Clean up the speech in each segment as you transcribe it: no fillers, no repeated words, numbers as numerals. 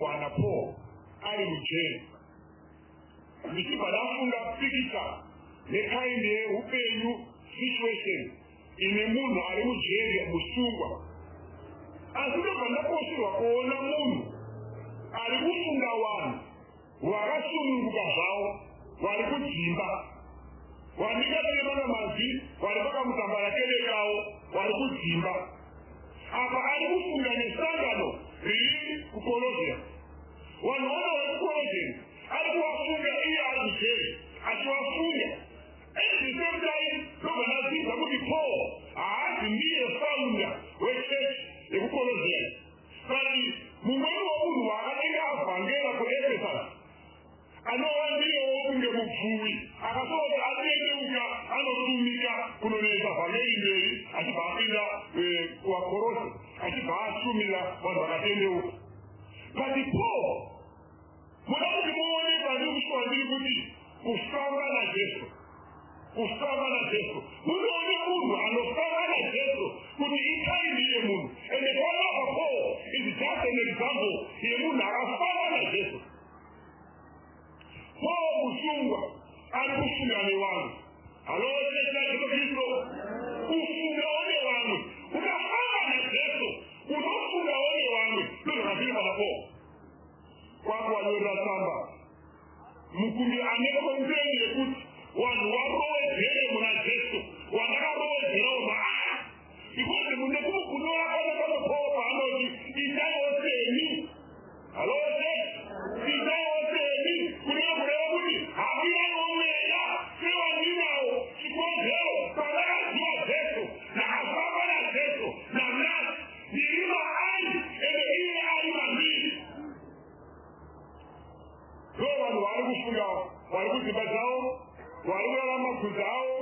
wanapo ari mujeri ndichibadafunga pikisa nekaindi yeupenyu situation ine munhu ari mujeri musungwa. Asi ndobva ndaposirwa kuona munhu ari kusunga vanhu vakasununguka zvavo vari kudzimba vandingateemana mazi vari vakamutambarakevekavo vari kudzimba. Apa ari kufunga nesangano riri kukolozia. Vanhu vana vari kukolozia ari kuvafunga iye ari mujeri achivafunga. At the same time ndobva ndadzidza kuti Paul haazi ndiye founder wechechi yekukolozia, but mumweni wemunhu wakanenge avhangera kuEfesasi anova ndiyewo kunge mupfumi akasoti atendeuka anotumika kunonesa vhangeri mberi achibva apinda kuvakorose achibva ashumira vanhu vakatendeuka. But Paul muda kuti muone pandiri kushuva ndiri kuti kufamba naJesu, kufamba naJesu, munoone munhu anofamba naJesu kuti ikaidiye munhu. And the father of Paul is just an example yemunhu akafamba naJesu. Paul musungwa ari kufunga nevanhu. Halo chechi yaJesu Kristu, kufungawo nevanhu, ukafamba naJesu unofungawo nevanhu. Ndozvakafika pana Paul kwakuvanyorera tsamba mukumbi ane kompleni yekuti vanhu varowedzere muna Jesu vandakarowedzerawo maaya. Because munekumukunora kwakakana Paul paanoti itaiwo semi. Halo chechi, itaiwo semi kunenge kureva kuti haviraiwo mweya sevandinawo chikonzero pandakaziva Jesu nakafamba naJesu nanasi ndiri maari ende iye ari mandiri. Ndo vanhu vari kufunga vari kudzimba dzavo, vari kurarama mabvudzi avo,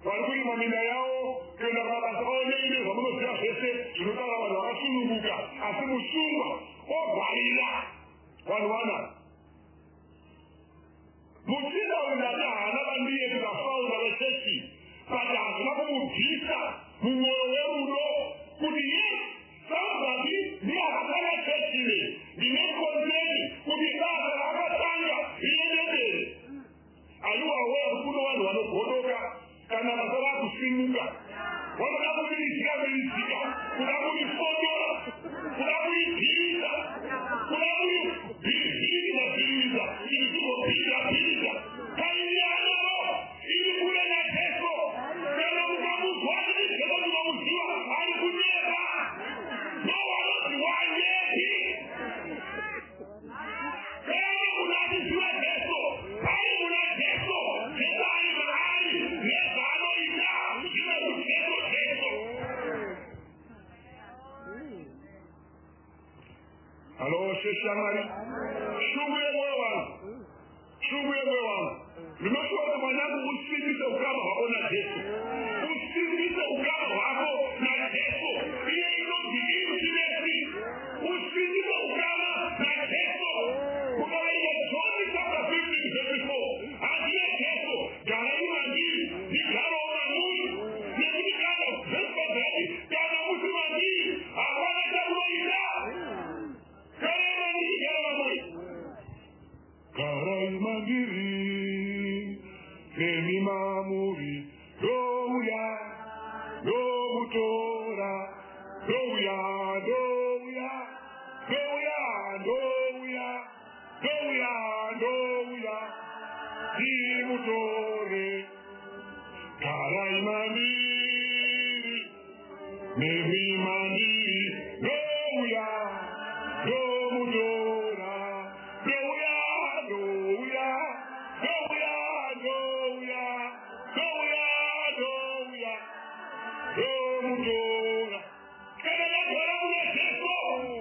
vari kurima minda yavo, kuenda kumabasa avo neine zvamunoziva zvese zvinotaura vanhu vakasununguka. Asi musungwa ogwarira vanhu vana. Muchinda uyu ndati haana vandiye kuvafaunda vechechi, but hazina kumubvisa mumwoyo werudo kuti yes, somebody ndiye akatanga chechi iyi, ndine konzeni kuti basa rakatanga riende mberi. Aiwa wewe kuno vanhu vanogodoka kana vasava kusimuka. Vanoda kuridzika kuridzika, kuda kurifotora, kuda kuribhiriza, kuda kuribhiriza bhiriza, iri kungobhiriza bhiriza. Kaiyanawo iri kure naJesu. Kana mukamuzwa kuti Jesu ndinomuziva ari kunyepa. Ndowanoti wanyepi. Kana munachiziva Jesu, ari muna Jesu, Jesu ari maari, nezvaanoita, zvine kujesu Jesu. Halo chechi yaMwari, shungu yemwoyo wangu, shungu yemwoyo wangu. Ndinoshuva kuti mwanangu usimbise ukama hwako naJesu, usimbise ukama hwako naJesu. Iye inonzi intimacy, usimbise ukama naJesu. Ukaverenga John chapter 15 verse 4, handine Jesu garai mandiri ndigarewo mamuri, nekuti kana Jesu gari kana musi mandiri hapana chamunoita. Garai mandiri, garai mamuri, garai mandiri nemi mamuri. Douya, doutora, douya, douya, douya, douya, douya, douya, dimutore. Garai mandiri nemi mandiri. Douya, doutora, douya, douya, douya, douya, douya, douya, domutora. Kana yakora muna Jesu,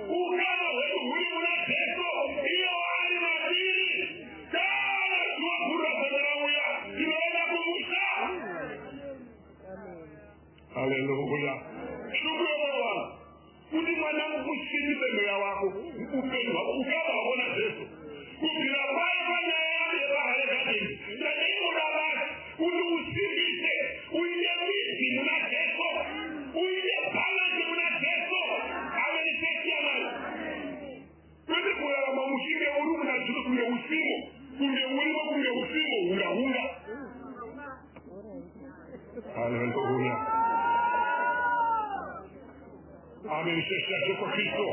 ukama hwedu huri muna Jesu, iyo ari mandiri. Kana tuwakura kwenauya, tinoenda kumusha. Haleluya. Shukuru Bwana. Kuti mwanangu kusimbise mweya wako, upenyu hwako zino kunge usimo, kunge ulimo, kunge usimo, hunga. Hallelujah. Amen. Sister Jesu Kristo.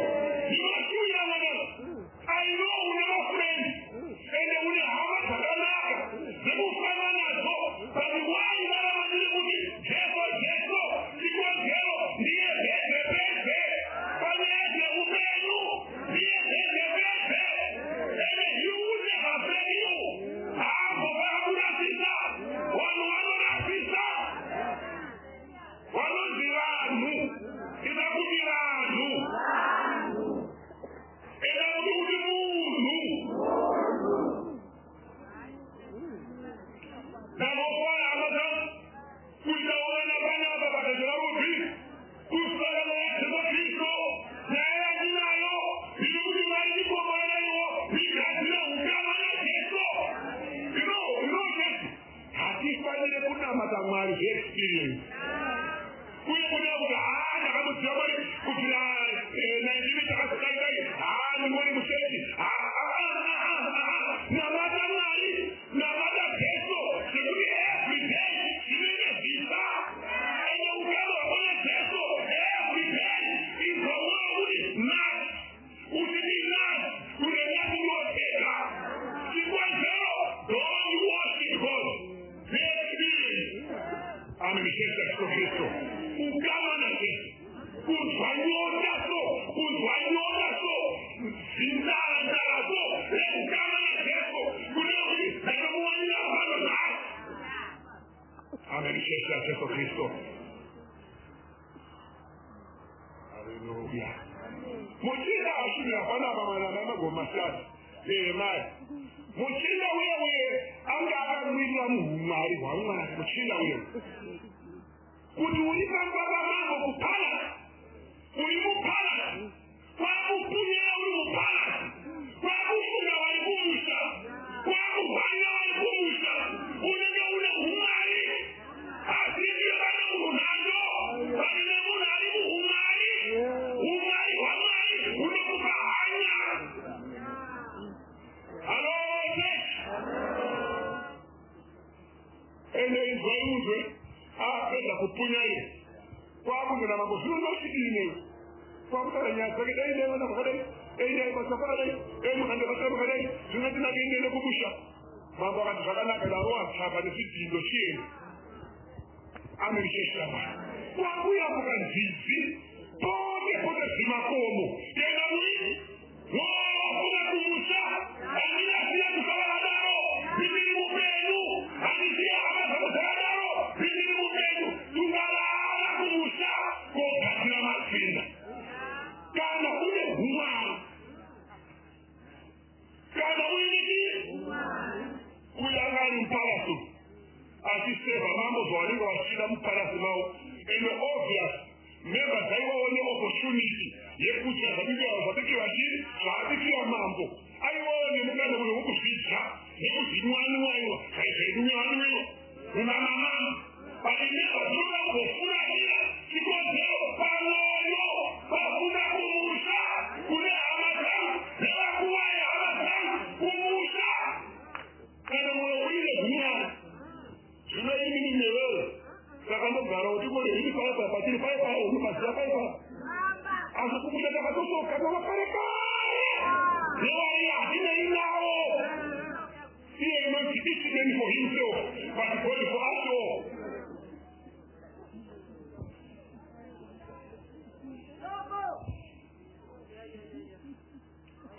You are too young enough. I know we are friends. And they will have a banana. They will find an assault. But the one that I'm going to do is Jesu. Because Jesu, the experience. Muchinda wewe anga William Mari wamwana muchinda wewe kuti uri pambaba mambo kupala uri mupala kwakupunya uri mupala kwakufunga vari kumusha kwakuhwanya vari kumusha unenge une humwari asi ndiyo vana muhunando vaine munhu ari muhumwari humwari hwamwari hunokupa hanya. Hello, ende izwauzwe apedza kupunya iye kwakunzira mambo zvinozosvidine kwakutara nyaya dzake dai ndaivana vakadai eidai basa kwakadai emuhande basa vakadai zvinotinake indene kumusha mambo akati zvakanaka daro atsvaka nezvidzindo chieni amerisheshama kwakuya mukanzizi pote zvimakomo enda muii wokuda kumusha andinasiya kusavakadaro ndiri mupenyu handisiya havazakuzakadaro ndiri mupenyu tungalala kumusha kogadzira matsinda kana une humwari kana uiniki kuyangani mupalaso achiseva mambo zvavanenge vachida mupalaso mavo ende obvious memba dzaivawo neopportunity yekuti zvabikira chii zvaabikira mambo aivawo nemukana uyo wokuzvidya nekuzvinwaniwaiwa zvaizvainyaniwiwa munamamama paineva dzinoda kuzofurahira chikodzero pamwoyo pakuda kumusha kune hama dzangu nevakuwai hama dzangu kumusha kana mwoyo uine humwari zvinoimini newewe saka ndogara kuti kone iri paipa patiri paipa unopaziva paipa asi kumusha takatosoka tavakarekare nevai hatinei navo iye inoti each man for himself but God for us all.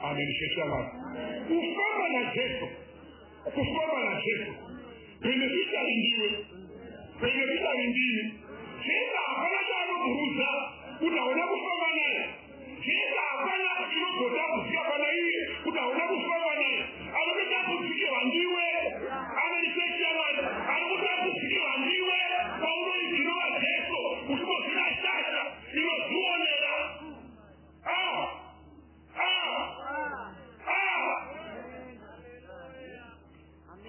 Amen. Sheshala kufamba na Yesu benefita indiwe benefita indini Yesu hapana chanoburuza utaona kufamba naye Yesu hapana chinogoda kusiya pana iye utaona kufamba naye anokuta kusikiwa ndiwe ananisheshala anokuta kusikiwa ndiwe paunoizinowa Yesu usipozina shasha inozionera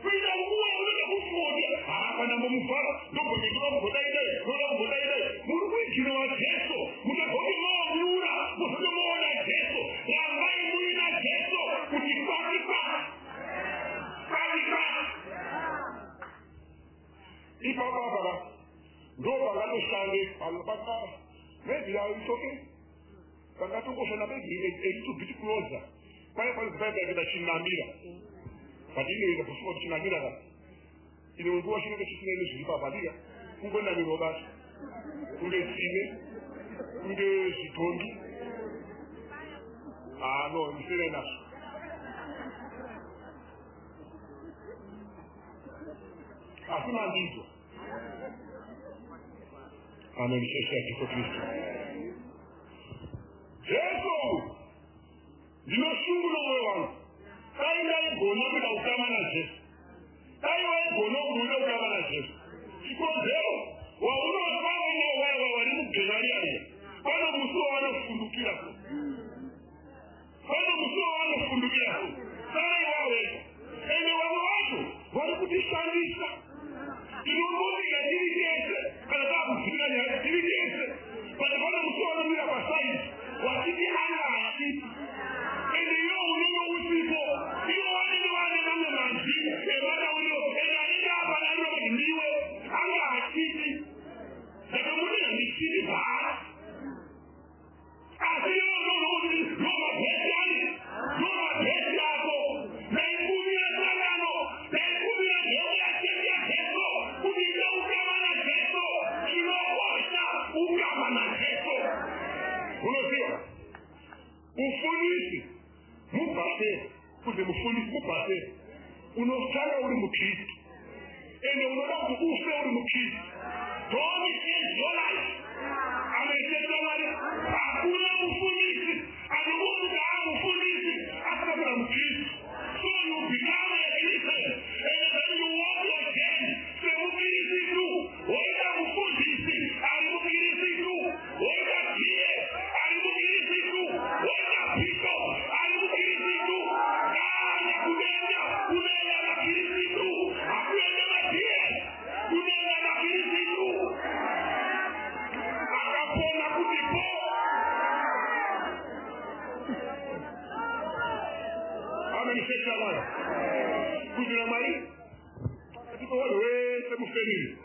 kuita nguwa unenge kufuote hapana mbomufara ndogomekurakugodaidai muri kuiginowa Jesu mutagomimaomiura muzotomoona Jesu rambai muina Jesu kuti kwakikwa Sunday, maybe it's okay. But I don't go for a little bit closer. Why was better than Chinamira? But you know, for Chinamira, you know, washing the chicken is Papadia. Who will never go back? Who they see me? Who they see Tony? Ah, no, I'm saying enough. Asuma ndivyo. Amenishesha kwa Kristo. Yesu! Ndinoshungu na moyo wangu. Kainga igona bila ukama na Yesu. Kaiwa igona bila ukama na Yesu. Sikonzero. Wauno wakawa ino wawa walimu genariani. Wana musuwa wana kufundukila ku. Wana musuwa wana kufundukila ku. Sana iwawe. Ene wawa watu. Wali kutishandisha. Inongozi ya dirigente. Kanataka kufikira ni ya dirigente. Wana musuwa wana mila kwa saidi. Wakiti hana haki. Ene yo uneno usipo. Iyo wani namna manzi. Ewada ulio. Ena ina hapa na ilo niwe. Hana hakiki. Saka mune na nikini paa. Asi yo nongozi. Noma pesiani. Noma pesiako. Na ikumia salano. Na ikumia yoya kenya keso. Kudika ukama na keso. Kilokosha ukama na keso. Unosiwa. Ufunisi. Mupase. Kuze mufunisi mupase. Unosala uli mukristo. Ene unoda kukufe uli mukristo. Don't change your life. Amesema wale. Hakuna mfunisi. Anamuda mfunisi. Hata kwa mkristo. So you become a Christian. And then you walk again. Se mukirisi tu. Oida mfunisi. Alimukirisi tu. Oida kie. Alimukirisi tu. Oida pito. Alimukirisi tu. Kanya kunenya. Kunenya makirisi tu. Akwenda matie. Kunenya makirisi tu. Akapona kutipo. Amenifesha wala. Kujina mali. Katika wale wese mufeni.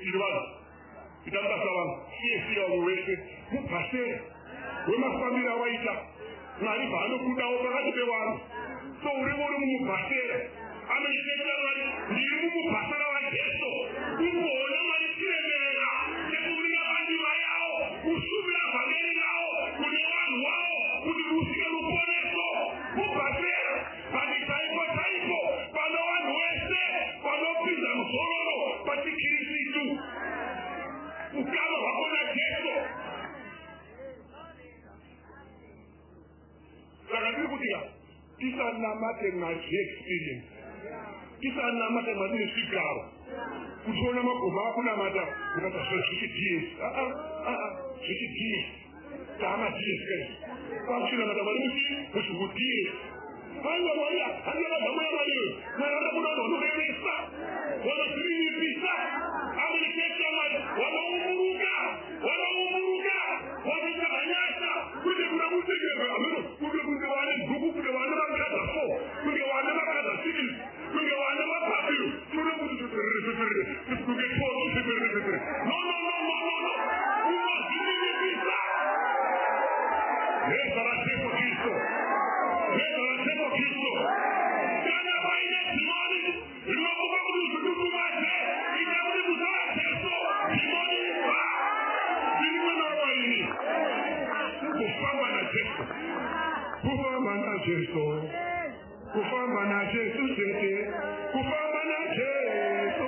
Silvana. Itamba sawa. Siye wa wese. Mupase. Wema familia waita. Nari bano kuda wakati bewanu. So uremore mupase. Amenifesha wala. Ndimu mupase na wa Yesu. Kuona mali kiremerera. Sekumina bandi wayao. Usubira famili yao. Kunewanu wao. Kunirusia luponeso. Mupase. Pati taipo. Pano wanu wese. Pano pisa msororo. Pati kirisitu. Ukama wakona Yesu. Sakati kutika. Kisa namate ngaji experience. Kisa namate madini sikaro. Kutuona makoma hakuna mata. Ukata sisi DS. Sisi DS. Kama DS kani. Kwa shina mata madini kusuhu DS. Hanga moja. Hanga na damu ya mali. Mayanda kuna ndo resa. Wana trini pisa. Amenikesha mali. Wana umuruga. Wamekanyasha. Kuje kuna muziki. Kuje wane gugu. Kuje wane makata fo. Kuje wane makata civil. Kuje wane makabiru. Kuje kuje No. Trini pisa. Resa la tempo Cristo. Kana baina timoni. Luokuwa kududu mate. Ikamuni kutoa Yesu. Timoni ba. Timoni wa ini. Kufamba na Yesu. Tete. Kufamba na Yesu. Tete.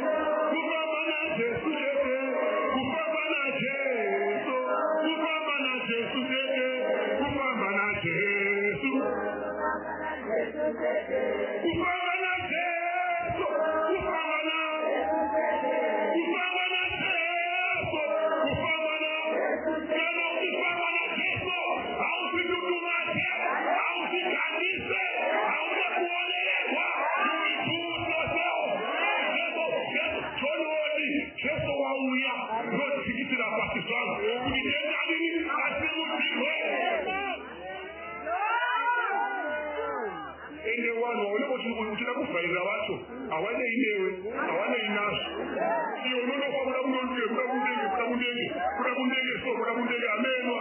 Kufamba na Yesu. Tete. Kufamba na Yesu. ende wano waone kuti uchida kuvhairira vacho hawana inewe hawana inazvo iyo unonofa kuda kundondike kuda kundenge so kuda kundenge ameno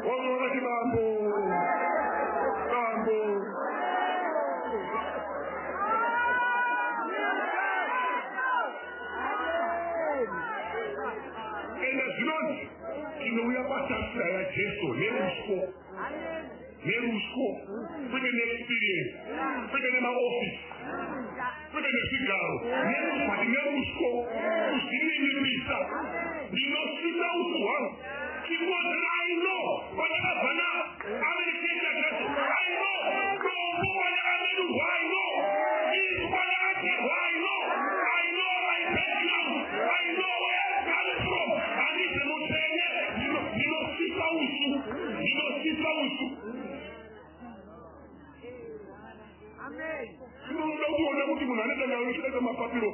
wamwe wakati bambo enda zvinonzi tinouya patafura yajesu neruswo kwete neexperience kwete nemaofisi kwete nezvigaro neruswati neruswo kuzvininimisa ndinosvika usu hwangu because I know vandakabvana ameriketa jesu I know dombo vandakamerurwa I know izwi vandakacherwa I know my background I know where I'm coming from handisi mutsvene ndinosvika usu unoda kuona kuti munhu anoita nawo uchida mapapiro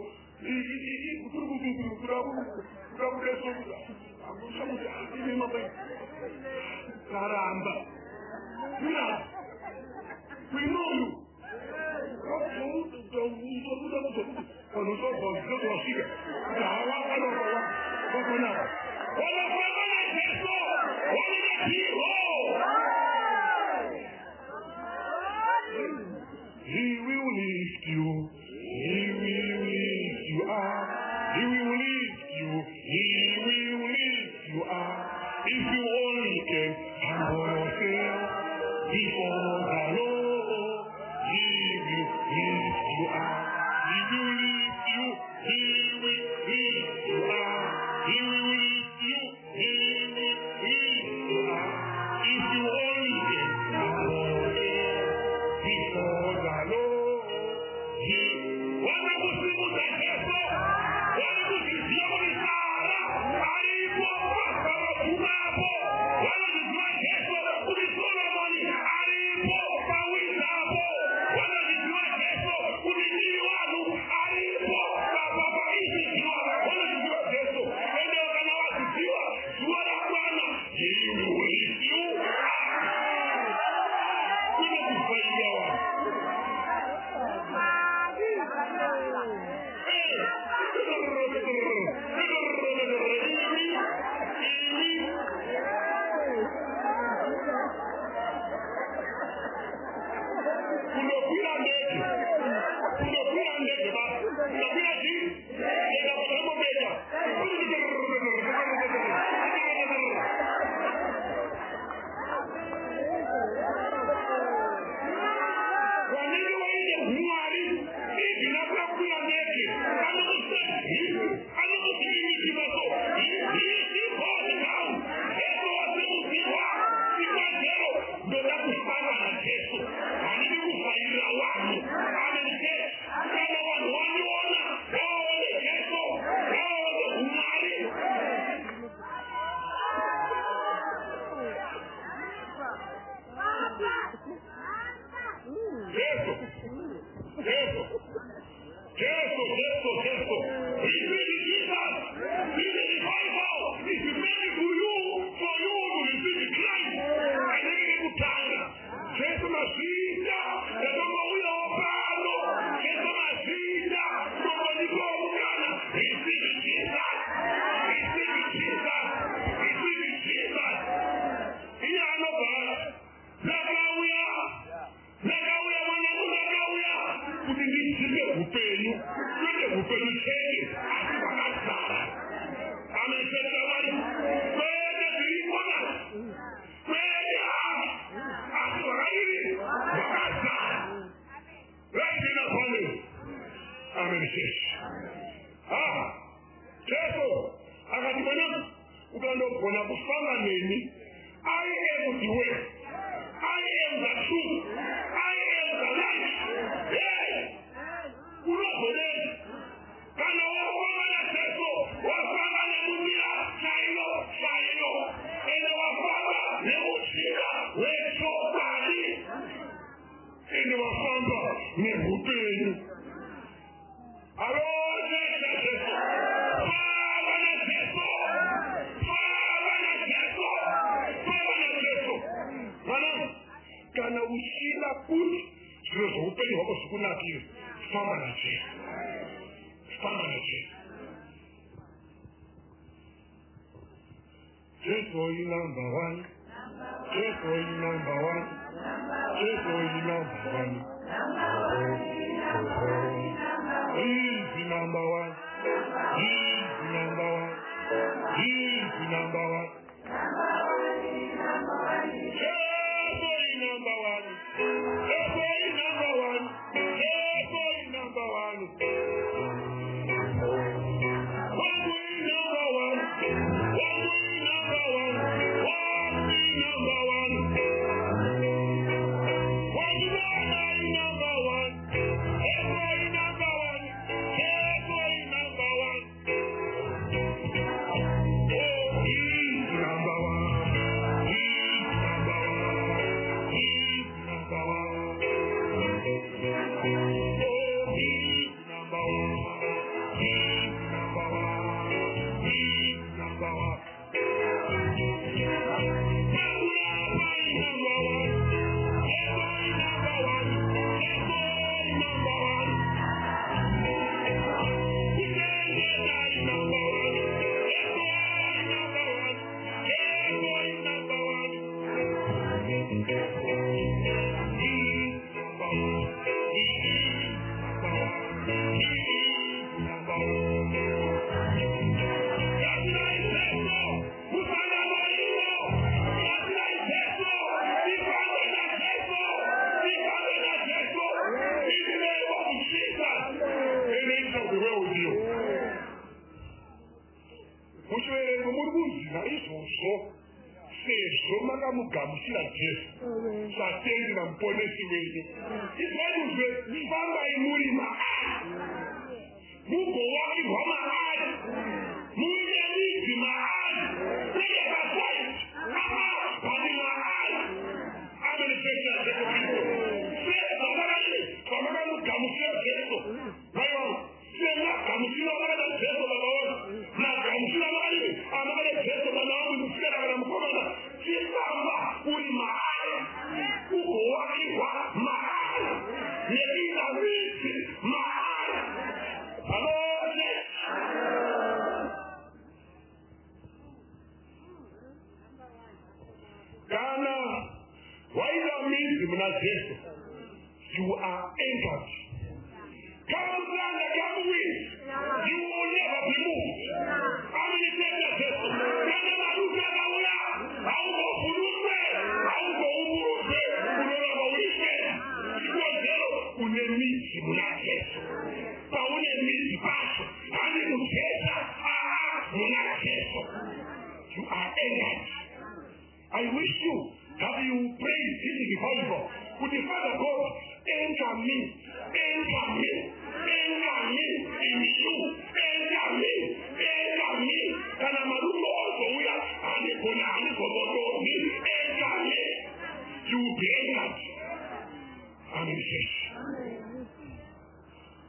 karamba we know you vanozvazvazvazvika havakanaa He will lift you. He will lift you up. He will lift you. He will lift you up. If you only can humble yourself before the Lord, He will lift you up. He will lift you. He will lift you up. He will lift you. He will lift you up. If you only can humble yourself before the Lord, He wana kusimuza Yesu, wana kuzizia kunisara, alipo papa kumapo, wana kuzizia Yesu, kumisolomoni, alipo pawizapo, wana kuzizia Yesu, kuminiwanu, alipo papa paisikiwa, wana kuzizia Yesu, ende wakana waziziwa, tuwala kwana, He will lift you up. Kuna kufaidia wa. usila kuti zviro zveupenyu hwako zvikunakire, famba najesu, famba najesu. Jesu is number one. Jesu is number one. Jesu is number one. He's the number one. He's the number one. He's the number one. Jesu is number one. Jesu is number one. Jesu is number one. Jesu is number one. Mugamushira Jesu satendi na mponesi wenyu izvaizve fambai muri maari mugowakirwa maari munyanyidzi maari uye pasaiti pani maari amenefesa Jesu Kristu zvamakamugamushira Jesu vaiwa semagamushira vakada Jesu vavaona magamushira vakadii amakada Jesu vana vangu musikana kana mukomana chifamba uri maari ugowakirwa maari neminamidzi maari anone kana waita midzi muna Jesu you are anchored. Come down the come with you will never be moved. How many days Jesu kana maruka kauya auko fuluse auko umuruse unoramba urise ikozero une midzi muna Jesu paune midzi pacho hani kutesa muna Jesu you are anchored. I wish you have you prayed this before you go. Would the Father God anchor me in you, anchor me. Kana maruko also we are anekona anekobodo me, anchor me. You will be anchored. Amen.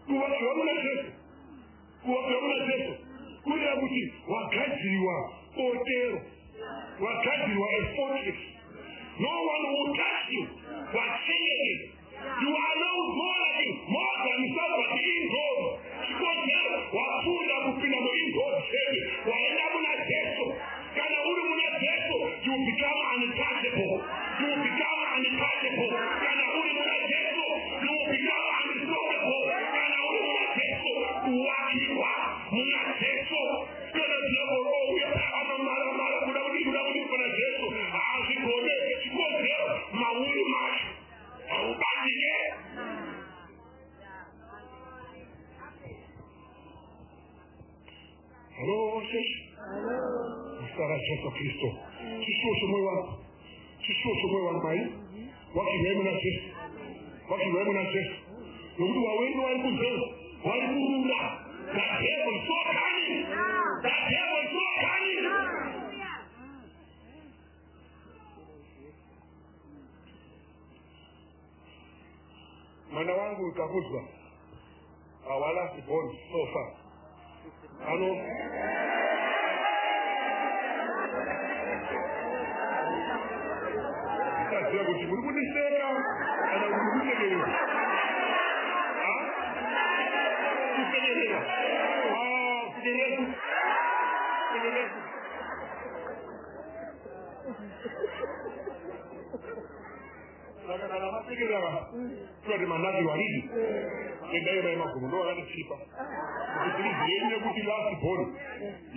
Kuwakiwamuna Jesu. Kuya kuti wakadziriwa otero. Wakadziriwa a fortress. No one will touch you. You are now more than somebody in God. Because now, wafunda kupinda in God save. Waenda muna Jesu. Kana uri muna Jesu, you become untouchable. Kana uri muna Jesu, you become unstoppable. Kana uri muna Jesu, uwakiwa muna Jesu. Kana zilabo roho, mara kudabudi kuna Jesu. Azikode, chikode, mauli macho. Aubandike. Hello, Jesu. Mstara Jesu Kristo. Chisho moyo wangu mai. Wakiwemo na Jesu. Ndugu wawili walikuzao. Walikurunda. That devil is so cunning. Mwana wangu ukakuzwa. Awala born so far. Ano? Sasa kuti muri kunisera. You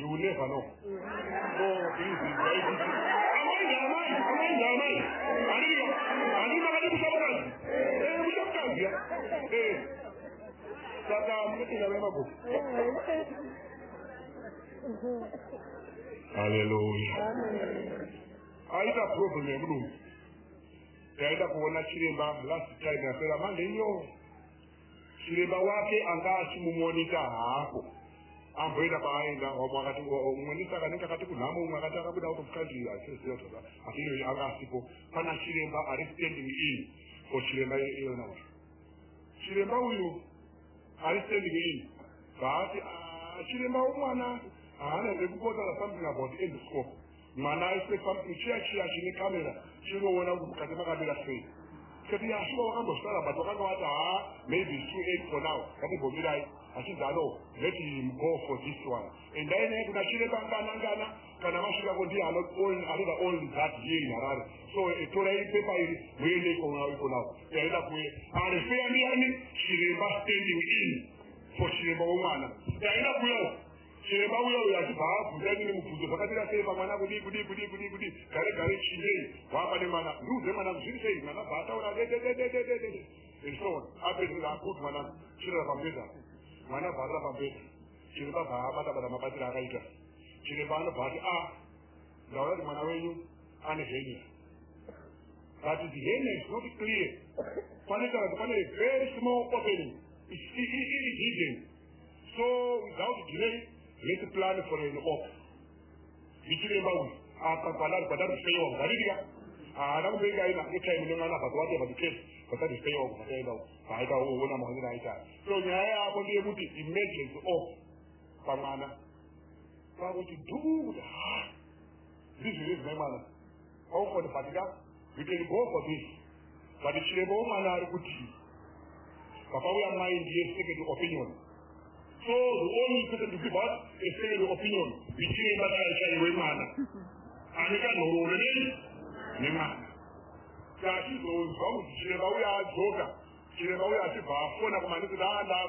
will never know. Oh, please, hallelujah. Aida problem yaenda kuona Chiremba last time yapera mandenyo Chiremba wake anga achimumuonika hapo amboenda paaenda wakati umwenisa kaneka kati kunhamo umwe akati akabuda out of country asiyotova akini anga asipo pana Chiremba ari standing in for Chiremba iyona Chiremba uyu ari standing in but Chiremba umwana haana rekupota something about endoscope mwana aise something chia chine kamera chinoona kuti mukati makamira sei kati yashuwa wakambosara but wakanga wati maybe it's too late for now ngatigomirai achizano let him go for this one and then kuna Chiremba ngana kana masvika kuti another only that year in Harare so torai paper iri muende iko now yaenda kuye ari fairly Chiremba standing in for Chiremba umwana yaenda kuye Chiremba uyo yachibva kutani mubvuzo zvakatira sei pamwana kudi gare chindei wapa nemwana nduze mwana zviri sei mwana bataura de and so on apedza akuti mwana chirera pambedza mwana bharira pambedza Chiremba bhaabata mabatiro akaita Chiremba anobva ati ndaura kuti mwana wenyu ane henia but the henia is not clear pane a very small opening it's hidden so without delay let's plan for an op. Chiremba uyu akabhadhariseiwa kuvaririka haana kubenga ina time inongana but whatever the case bhadhariseiwa kuvaenda baaita ona maonero aita so nyaya yavo ndeyekuti emergency op pamwana kwakuti dhuu kuti ndizviri zvine mwana aufoni bhatika you can go for this but Chiremba womwana ari kuti pakauya mai ndiye second opinion. So the only person to give us a second opinion between Chiremba wemwana anika nororeni nemwana kachizonzwa kuti Chiremba uya adzoka Chiremba uya achibva afona kumani kuti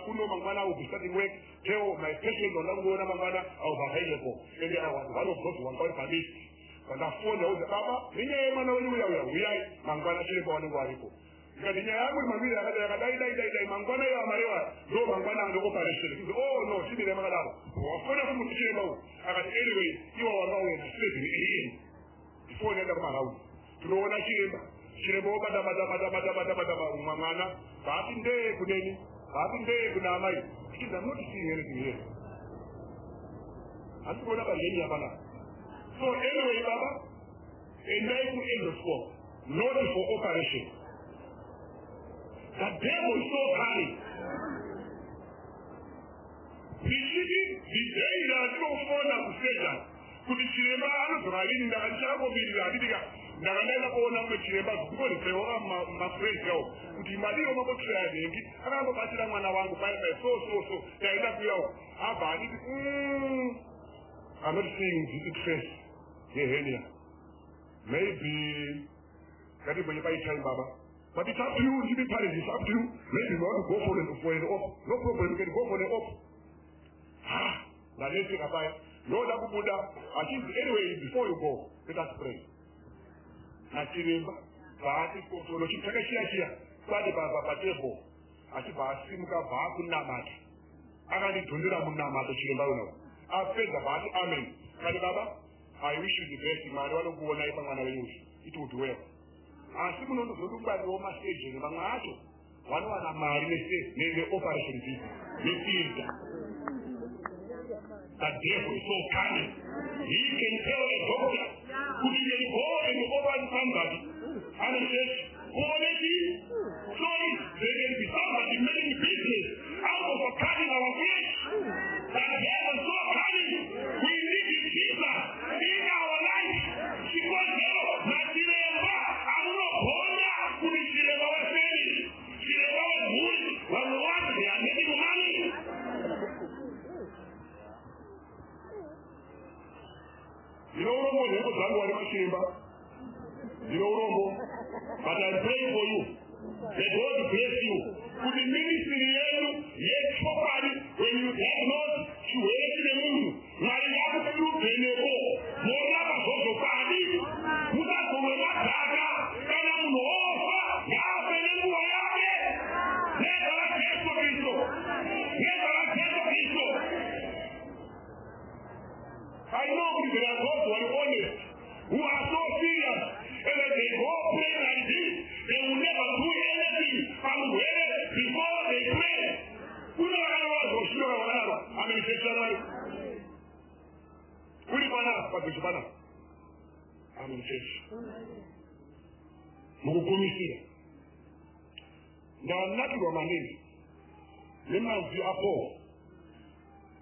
kunoma mwana will be starting work tell my patient ondangoona mangwana I was available and I was one of those one point permit pandafona kuti baba nenyaya yemwana wenyu uyai mangwana Chiremba wanenge aripo ngati nyaya yangu mamiri yakadai mangwana iyo amarewa ndo mangwana andokoparesheni no chimire makadaro wafona kumuti Chiremba uyu akati anyway iwa wangauya nasezini ifoni yaenda kumaraundi tunoona Chiremba wobata mwana bhaati ndee kuneni bhaati ndee kuna amai because I'm not seeing anything here handisi kuona pazhenyi hapana so anyway baba endai kuendoscope not for operation. The devil is so cunning. The day that no phone has said kuti Chiremba anozoralini ndakachangobirira handidika ndakandaenda kuona mwe Chiremba zvikorisewa mafriends yawo kuti madiyo mabotsera nhengi akangobatira mwana wangu pai so taenda kuyawo abva handiti I'm not seeing visit face yehenia maybe ngatimbonye paitime baba. But it's up to you, living parents, it's up to you. Maybe you want to go for an op. No problem, you can go for an op. Now let's take a fire. No, that would anyway, before you go, let us pray. Chiremba, Bahati, Kolo, Chitakasia, Sadi Baba Tebo, Atiba, Simka, Baku Namati. Agani Tundra Munamata, Chiremba. I've said about it, amen. Baba, I wish you the best in my one who will never use. It would well. Asi munondo zodubaliwo mastage vamwe acho vanowana mari neoperation fee nefilda. The devil is so cunning. He can tell a doctor who can go and open somebody and he says, quality, sorry, there can be somebody making business out of cutting our flesh. The devil is so cunning. We need Jesus in our life. Because Chiremba, I don't know, Chiremba was saying, you. May God bless you. Could the ministry yenu yechokari when you diagnose chirwere chine munhu Mwari ngakupeneko mona vazozopani mutagomwe madhaka kana munhu ofa ngaapene nguva yake nezva raJesu Kristu nezva raJesu Kristu. I know there are those who are honest, who are so serious, and that they go pray like this, they will never do anything from where before they pray. Who know what I was sure whatever? I mean, it's right. Who do you want to do? I mean, church. Mugumisira. Now, not your money. Let me ask you a poor.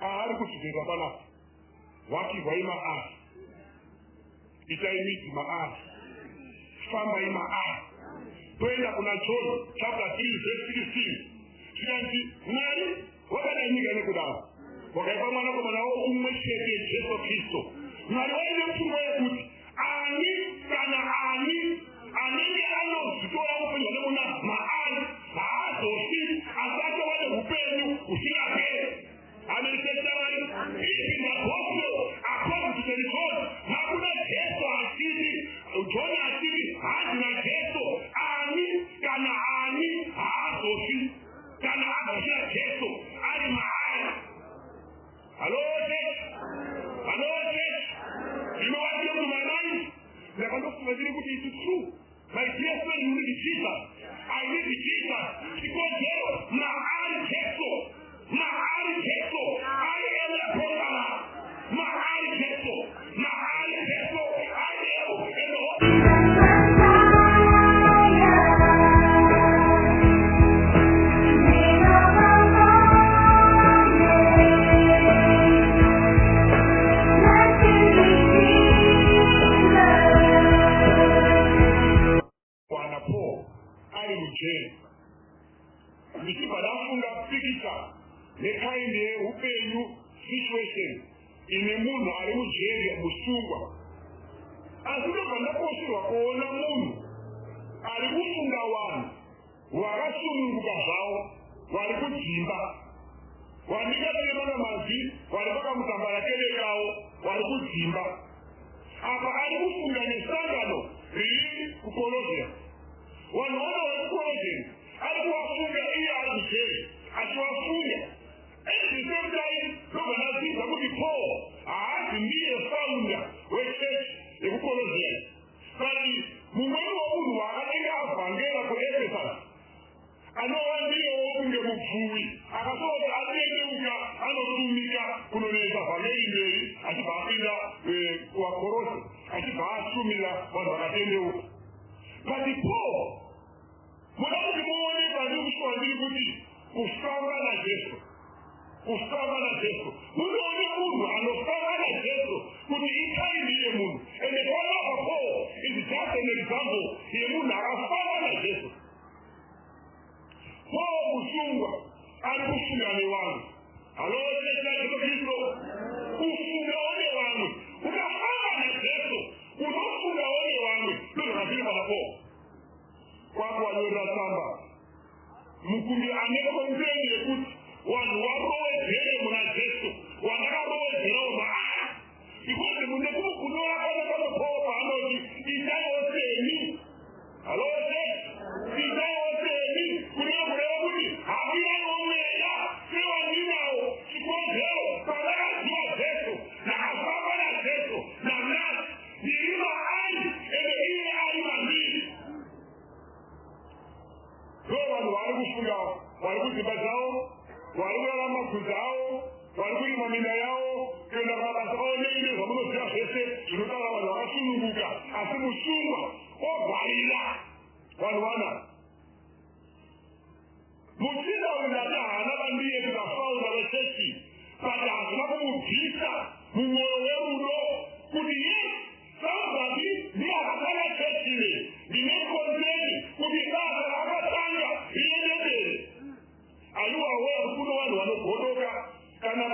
I had to put you in the wakibva imaari itaimidzi maari famba imaari toenda kuna John chapter 3 verse 16 chikanzi Mwari wakadai nyika nekudaro wakaipa mwanakomana wavo umwe chete Jesu Kristu. Mwari waine pfungwa yekuti ani kana ani anenge anozvitora upenyu hwake muna maari haazofi asi achawane upenyu husingaperi. Amen. Eating the gospel according to the result. Hakuna Jesu asili, John asili, hazina Jesu. Ani kana ani hazofi. Kana hazofi Jesu. Ali mahali. Hello, church. Hello, church. You know what came to my mind? The gospel is true. My dear friend, you need Jesus. I need Jesus because there was mahali Jesu. Mahali Jesu, I am a prophet. Mahali Jesu, Mahali Jesu, I am in the Holy Wanapo, I am Jane. Nikibadafunga pikita. Nekainde upenyu situation ine munhu ari mujeri musungwa. Asi ndobva ndakoshirwa kuona munhu ari kusunga vanhu vakasununguka zvavo vari kudzimba vandingateemana mazi vari vakamutambarakendekawo vari kudzimba. Apa ari kusunga nesangano riri kukolozeni. Vanhu vana vari kukolozeni ari kuvasunga iye ari mujeri achivafunga. At the same time, look at this, Paul, I have to be a founder with church in Colossae. But Mumano who are having Bangera for Ephesus. I know one day open the Mufui. I have thought I think Luka, I know Sumika, Kunonesa, Valerie, and Babina, who are corrosive. I think Sumila was attending. But the Paul, whatever the morning by the Usually, who stronger than Jesus. Ustava na Jesu. Mungu mungu anostava na Jesu. Kuniitani ndiye Mungu. And the father of Paul is just an example. Ndiye Mungu anostava na Jesu. Paul kushungwa. Alikushinda ni wangu. Halo, Yesu Kristo. Kushunga wale wangu. Unafava na Jesu. Unafunga wale wangu. Ndio tunasema na Paul. Watu waliona samba. Mkumbi aneko mbele kuti wanhu varowedzere muna Jesu vanakarovedzerawo maari ikozi mune kumugunora kwakakana Paul paanoti itaiwo semi. Halo Jesu, itaiwo semi kureva kureva kuti havinaiwo mweya sewandinawo chikonzero pandakaziva Jesu nakafamba naJesu namnasi ndiri maari ende iye ari mandiri. Ndo vanhu vari kufungawo vari kudzimba dzavo vari kurarama bvudzi avo vari kurima minda yavo kuenda mabasa avo neine zvamunoziva zvese zvinotaura vanhu vakasununguka asi musungwa ogwarira vanhu vana muchindaurinati haana vandiye kuvafaunda vechechi but hazvina kumubvisa mumwoyo werudo kuti yes somebody ndiye akatanga chechire ndine konzeri kuti basa rakatanga riende mberi. Are you aware of who no one who godoka kana